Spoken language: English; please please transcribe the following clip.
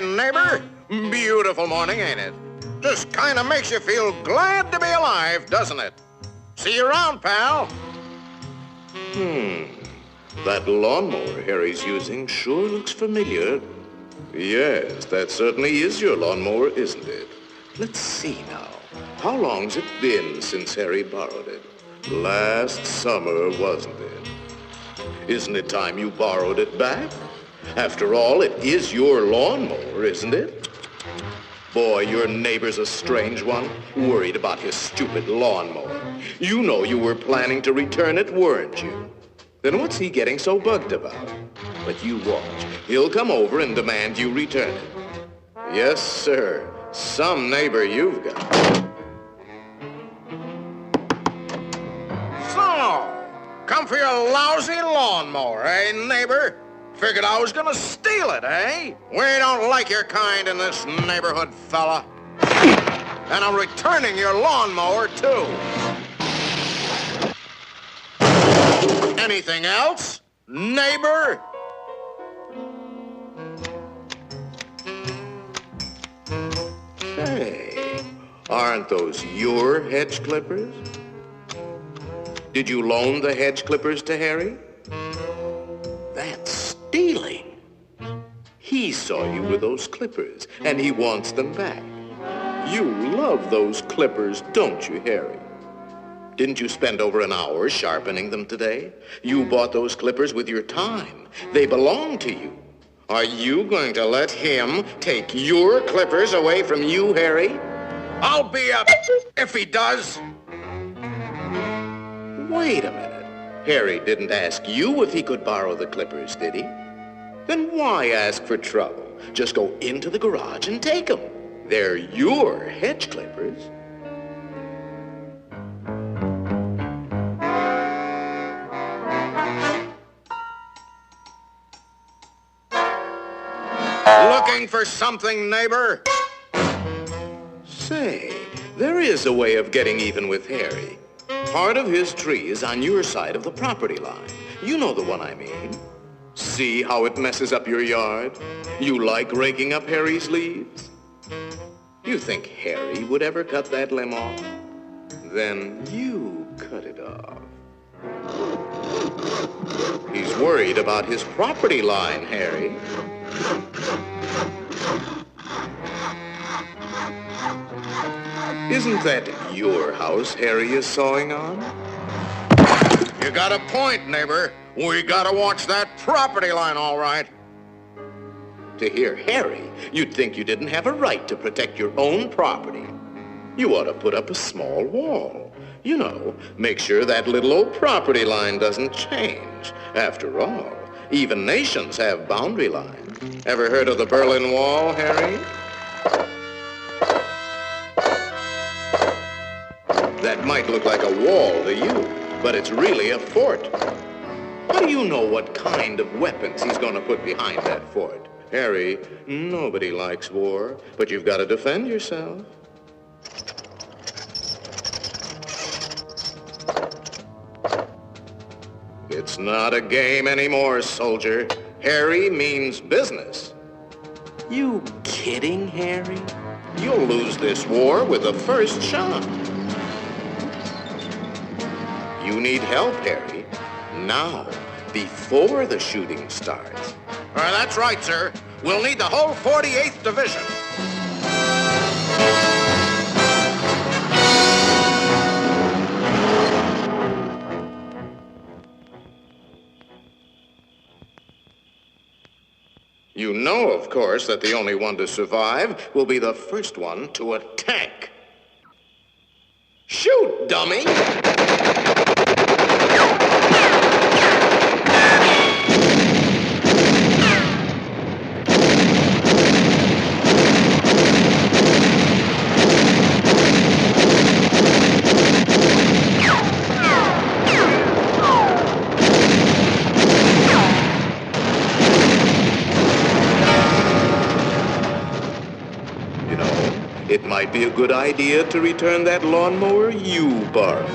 morning, neighbor. Beautiful morning, ain't it? Just kind of makes you feel glad to be alive, doesn't it? See you around, pal. That lawnmower Harry's using sure looks familiar. Yes, that certainly is your lawnmower, isn't it? Let's see now. How long's it been since Harry borrowed it? Last summer, wasn't it? Isn't it time you borrowed it back? After all, it is your lawnmower, isn't it? Boy, your neighbor's a strange one, worried about his stupid lawnmower. You know you were planning to return it, weren't you? Then what's he getting so bugged about? But you watch. He'll come over and demand you return it. Yes, sir. Some neighbor you've got. So, come for your lousy lawnmower, eh, neighbor? Figured I was gonna steal it, eh? We don't like your kind in this neighborhood, fella. And I'm returning your lawnmower, too. Anything else, neighbor? Hey, aren't those your hedge clippers? Did you loan the hedge clippers to Harry? That's stealing. He saw you with those clippers, and he wants them back. You love those clippers, don't you, Harry? Didn't you spend over an hour sharpening them today? You bought those clippers with your time. They belong to you. Are you going to let him take your clippers away from you, Harry? I'll be up if he does. Wait a minute. Harry didn't ask you if he could borrow the clippers, did he? Then why ask for trouble? Just go into the garage and take them. They're your hedge clippers. Looking for something, neighbor? Say, there is a way of getting even with Harry. Part of his tree is on your side of the property line. You know the one I mean. See how it messes up your yard? You like raking up Harry's leaves? You think Harry would ever cut that limb off? Then you cut it off. He's worried about his property line, Harry. Isn't that your house Harry is sawing on? You got a point, neighbor. We gotta watch that property line, all right. To hear Harry, you'd think you didn't have a right to protect your own property. You ought to put up a small wall. You know, make sure that little old property line doesn't change. After all, even nations have boundary lines. Ever heard of the Berlin Wall, Harry? That might look like a wall to you, but it's really a fort. How do you know what kind of weapons he's going to put behind that fort? Harry, nobody likes war, but you've got to defend yourself. It's not a game anymore, soldier. Harry means business. You kidding, Harry? You'll lose this war with the first shot. You need help, Harry. Now, before the shooting starts. That's right, sir. We'll need the whole 48th Division. You know, of course, that the only one to survive will be the first one to attack. Shoot, dummy! It might be a good idea to return that lawnmower you borrowed.